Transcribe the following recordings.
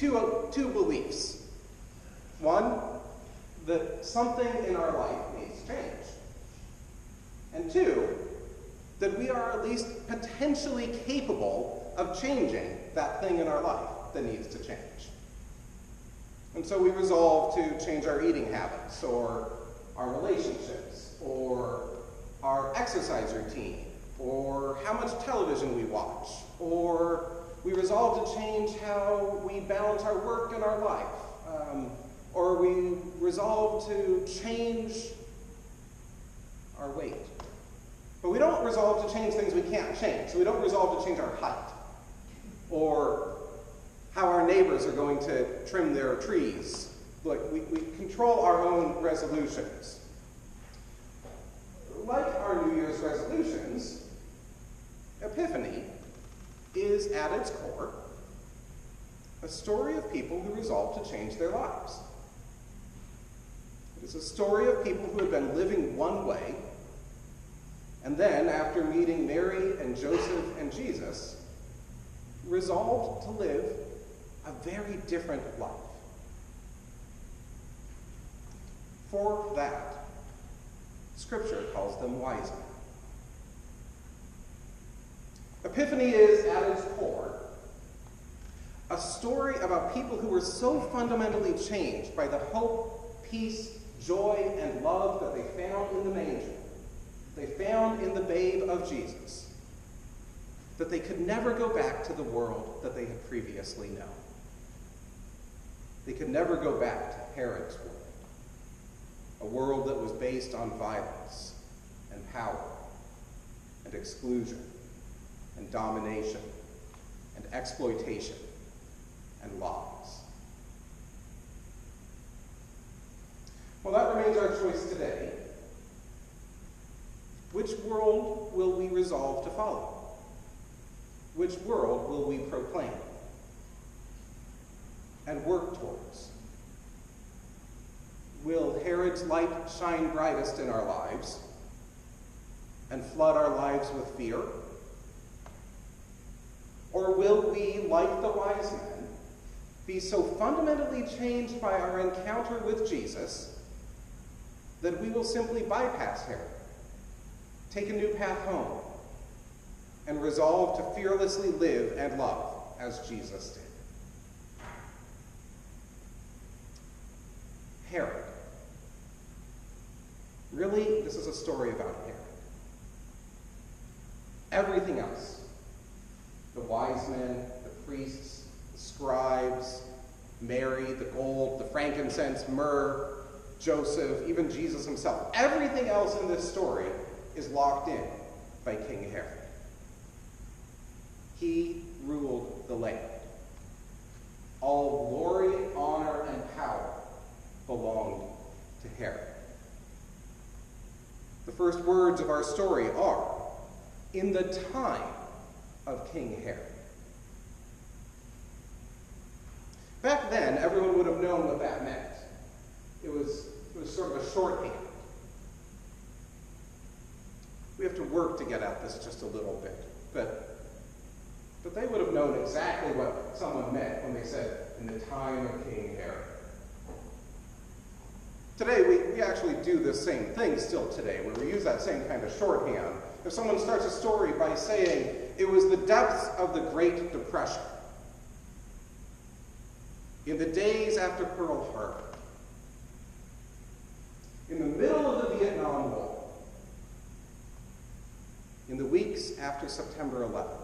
two beliefs. One, that something in our life needs change. And two, that we are at least potentially capable of changing that thing in our life that needs to change. And so we resolve to change our eating habits, or our relationships, or our exercise routine, or how much television we watch, or we resolve to change how we balance our work and our life, or we resolve to change our weight. But we don't resolve to change things we can't change. So we don't resolve to change our height, or how our neighbors are going to trim their trees. Look, we control our own resolutions. Like our New Year's resolutions, Epiphany is at its core a story of people who resolve to change their lives. It is a story of people who have been living one way, and then, after meeting Mary and Joseph and Jesus, resolved to live a very different life. For that, Scripture calls them wise men. Epiphany is, at its core, a story about people who were so fundamentally changed by the hope, peace, joy, and love that they found in the manger, they found in the babe of Jesus, that they could never go back to the world that they had previously known. They could never go back to Herod's world, a world that was based on violence and power and exclusion and domination and exploitation and lies. Well, that remains our choice today. Which world will we resolve to follow? Which world will we proclaim and work towards? Will Herod's light shine brightest in our lives and flood our lives with fear? Or will we, like the wise men, be so fundamentally changed by our encounter with Jesus that we will simply bypass Herod, take a new path home, and resolve to fearlessly live and love as Jesus did? Herod. Really, this is a story about Herod. Everything else, the wise men, the priests, the scribes, Mary, the gold, the frankincense, myrrh, Joseph, even Jesus himself, everything else in this story is locked in by King Herod. He ruled the land. All glory, honor, and power belonged to Herod. The first words of our story are, "in the time of King Herod." Back then, everyone would have known what that meant. It was sort of a shorthand. We have to work to get at this just a little bit, but they would have known exactly what someone meant when they said, "in the time of King Herod." Today, we actually do the same thing still today, where we use that same kind of shorthand. If someone starts a story by saying, "it was the depths of the Great Depression, in the days after Pearl Harbor, in the middle of the Vietnam War, in the weeks after September 11th.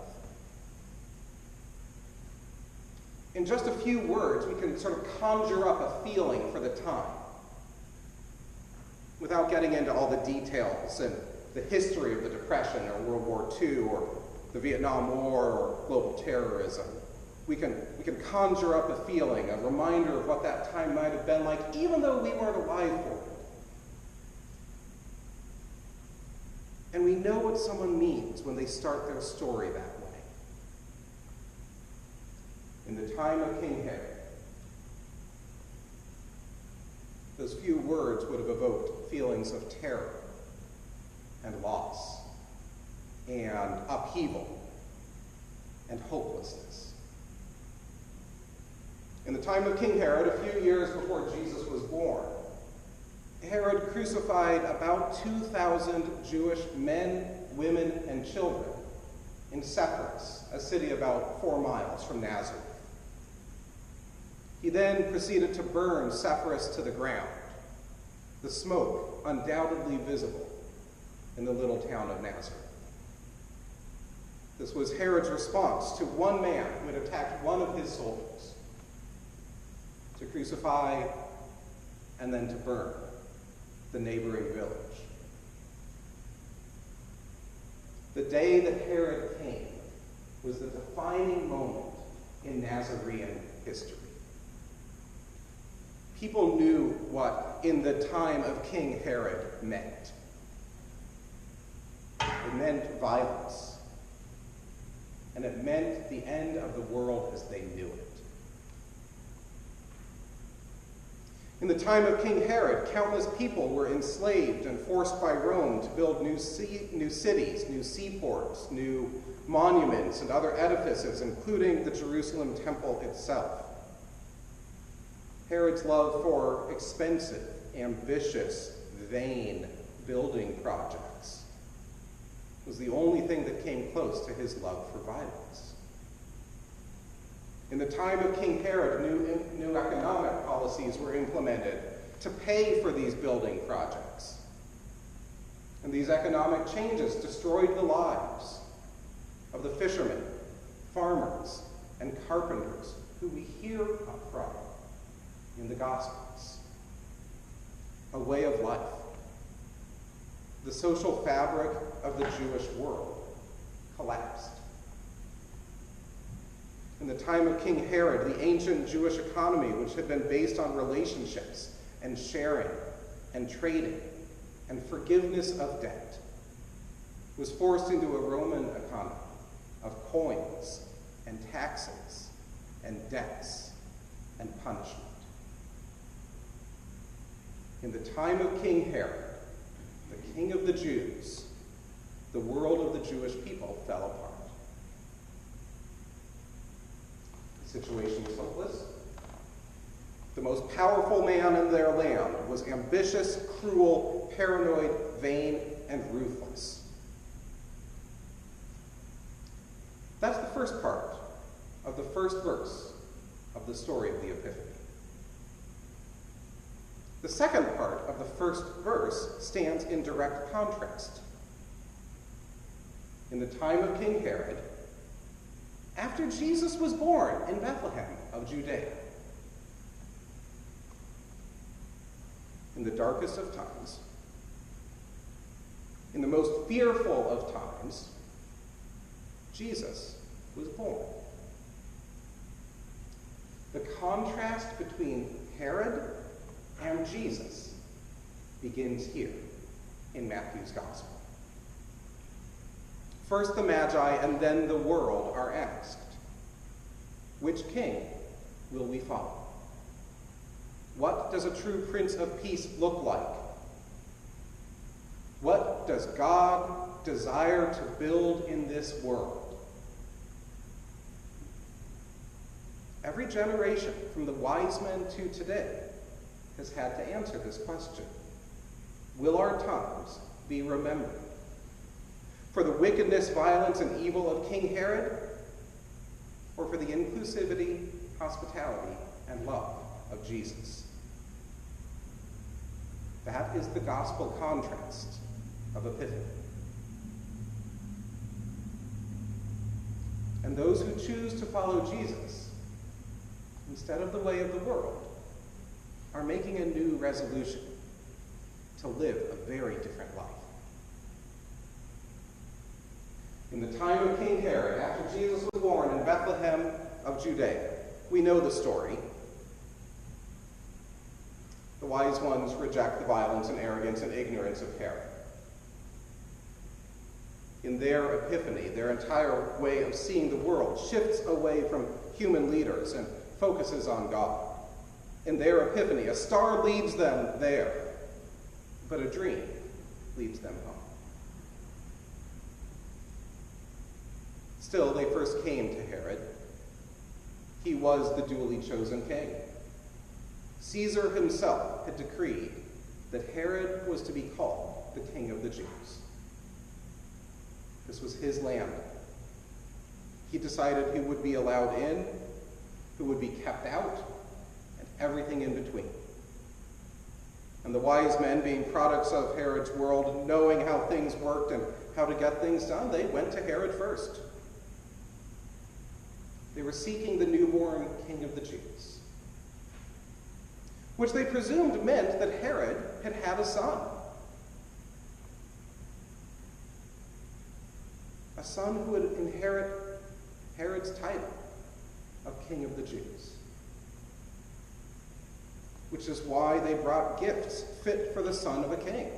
In just a few words, we can sort of conjure up a feeling for the time, without getting into all the details and the history of the Depression or World War II or the Vietnam War or global terrorism. We can conjure up a feeling, a reminder of what that time might have been like, even though we weren't alive for it. And we know what someone means when they start their story that way. In the time of King Herod, those few words would have evoked feelings of terror and loss and upheaval and hopelessness. In the time of King Herod, a few years before Jesus was born, Herod crucified about 2,000 Jewish men, women, and children in Sepphoris, a city about 4 miles from Nazareth. He then proceeded to burn Sepphoris to the ground, the smoke undoubtedly visible in the little town of Nazareth. This was Herod's response to one man who had attacked one of his soldiers, to crucify and then to burn the neighboring village. The day that Herod came was the defining moment in Nazarene history. People knew what, in the time of King Herod, meant. It meant violence, and it meant the end of the world as they knew it. In the time of King Herod, countless people were enslaved and forced by Rome to build new cities, new seaports, new monuments, and other edifices, including the Jerusalem temple itself. Herod's love for expensive, ambitious, vain building projects was the only thing that came close to his love for violence. In the time of King Herod, new economic policies were implemented to pay for these building projects. And these economic changes destroyed the lives of the fishermen, farmers, and carpenters who we hear from in the Gospels. A way of life. The social fabric of the Jewish world collapsed. In the time of King Herod, the ancient Jewish economy, which had been based on relationships and sharing and trading and forgiveness of debt, was forced into a Roman economy of coins and taxes and debts and punishment. In the time of King Herod, the king of the Jews, the world of the Jewish people fell apart. The situation was hopeless. The most powerful man in their land was ambitious, cruel, paranoid, vain, and ruthless. That's the first part of the first verse of the story of the Epiphany. The second part of the first verse stands in direct contrast. In the time of King Herod, after Jesus was born in Bethlehem of Judea, in the darkest of times, in the most fearful of times, Jesus was born. The contrast between Herod and Jesus begins here in Matthew's Gospel. First the Magi and then the world are asked, which king will we follow? What does a true Prince of Peace look like? What does God desire to build in this world? Every generation, from the wise men to today, has had to answer this question. Will our times be remembered for the wickedness, violence, and evil of King Herod, or for the inclusivity, hospitality, and love of Jesus? That is the gospel contrast of Epiphany. And those who choose to follow Jesus instead of the way of the world are making a new resolution to live a very different life. In the time of King Herod, after Jesus was born in Bethlehem of Judea, we know the story. The wise ones reject the violence and arrogance and ignorance of Herod. In their epiphany, their entire way of seeing the world shifts away from human leaders and focuses on God. In their epiphany, a star leads them there, but a dream leads them home. Still, they first came to Herod. he was the duly chosen king. Caesar himself had decreed that Herod was to be called the King of the Jews. This was his land. He decided who would be allowed in, who would be kept out, and everything in between. And the wise men, being products of Herod's world, knowing how things worked and how to get things done, they went to Herod first. They were seeking the newborn King of the Jews, which they presumed meant that Herod had had a son. A son who would inherit Herod's title of King of the Jews. Which is why they brought gifts fit for the son of a king.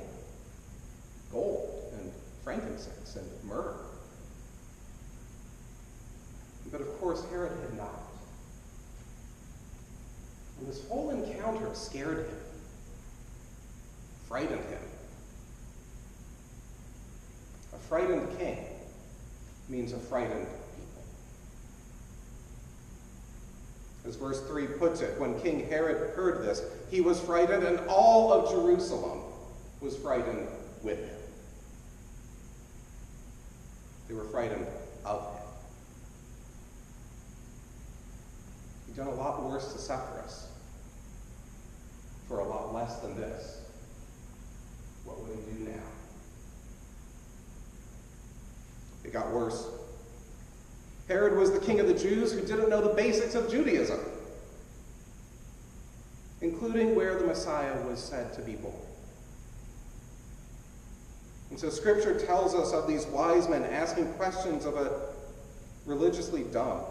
Gold and frankincense and myrrh. But of course, Herod had not. And this whole encounter scared him, frightened him. A frightened king means a frightened people. As verse 3 puts it, when King Herod heard this, he was frightened, and all of Jerusalem was frightened with him. They were frightened of him. He'd done a lot worse to suffer us for a lot less than this. What would he do now? It got worse. Herod was the king of the Jews who didn't know the basics of Judaism, including where the Messiah was said to be born. And so Scripture tells us of these wise men asking questions of a religiously dumb,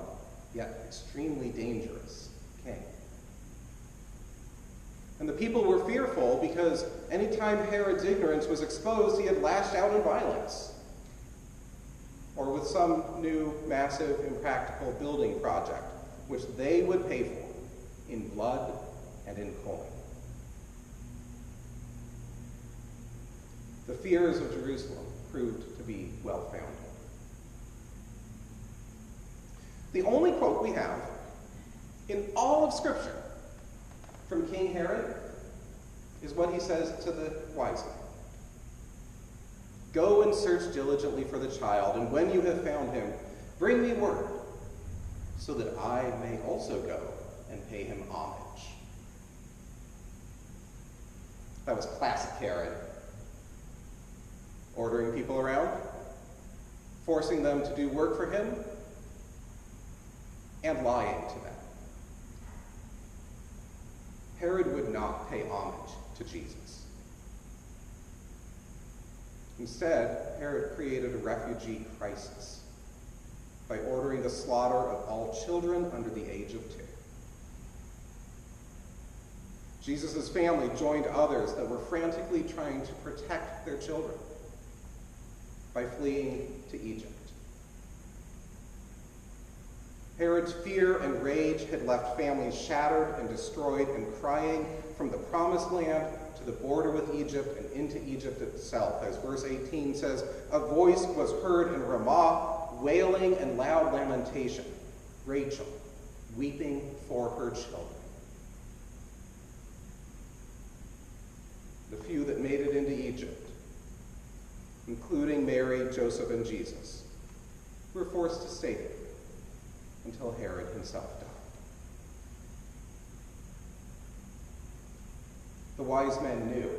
yet extremely dangerous king. And the people were fearful because anytime Herod's ignorance was exposed, he had lashed out in violence, or with some new, massive, impractical building project, which they would pay for in blood and in coin. The fears of Jerusalem proved to be well-founded. The only quote we have in all of Scripture from King Herod is what he says to the wise men. Go and search diligently for the child, and when you have found him, bring me word, so that I may also go and pay him homage. That was classic Herod. Ordering people around, forcing them to do work for him, and lying to them. Herod would not pay homage to Jesus. Instead, Herod created a refugee crisis by ordering the slaughter of all children under the age of 2. Jesus' family joined others that were frantically trying to protect their children by fleeing to Egypt. Herod's fear and rage had left families shattered and destroyed and crying from the promised land to the border with Egypt and into Egypt itself. As verse 18 says, a voice was heard in Ramah, wailing and loud lamentation, Rachel weeping for her children. The few that made it into Egypt, including Mary, Joseph, and Jesus, were forced to stay there until Herod himself died. The wise men knew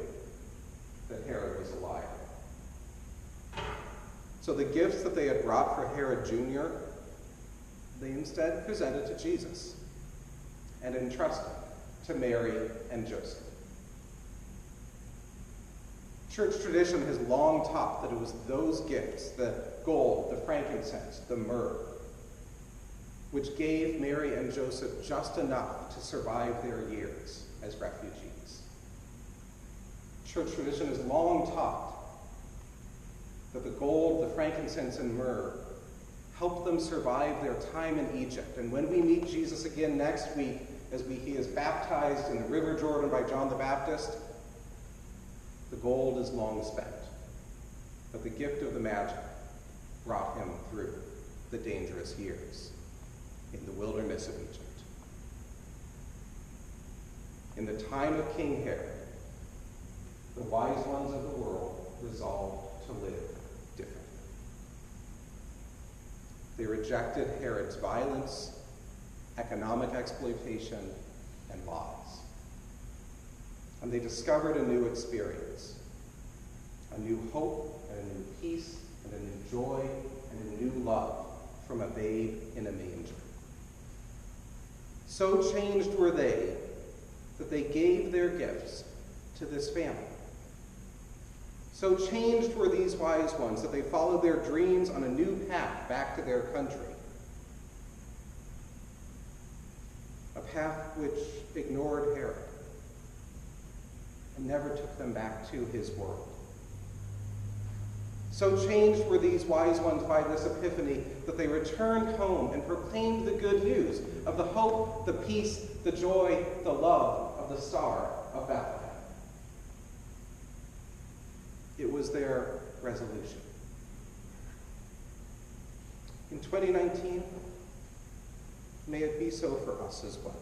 that Herod was a liar. So the gifts that they had brought for Herod Jr., they instead presented to Jesus and entrusted to Mary and Joseph. Church tradition has long taught that it was those gifts, the gold, the frankincense, the myrrh, which gave Mary and Joseph just enough to survive their years as refugees. Church tradition has long taught that the gold, the frankincense, and myrrh helped them survive their time in Egypt. And when we meet Jesus again next week, as he is baptized in the River Jordan by John the Baptist, the gold is long spent, but the gift of the Magi brought him through the dangerous years in the wilderness of Egypt. in the time of King Herod, the wise ones of the world resolved to live differently. They rejected Herod's violence, economic exploitation, and lies. And they discovered a new experience, a new hope, and a new peace, and a new joy, and a new love from a babe in a manger. So changed were they that they gave their gifts to this family. So changed were these wise ones that they followed their dreams on a new path back to their country. A path which ignored Herod and never took them back to his world. So changed were these wise ones by this Epiphany that they returned home and proclaimed the good news of the hope, the peace, the joy, the love of the Star of Bethlehem. It was their resolution. In 2019, may it be so for us as well.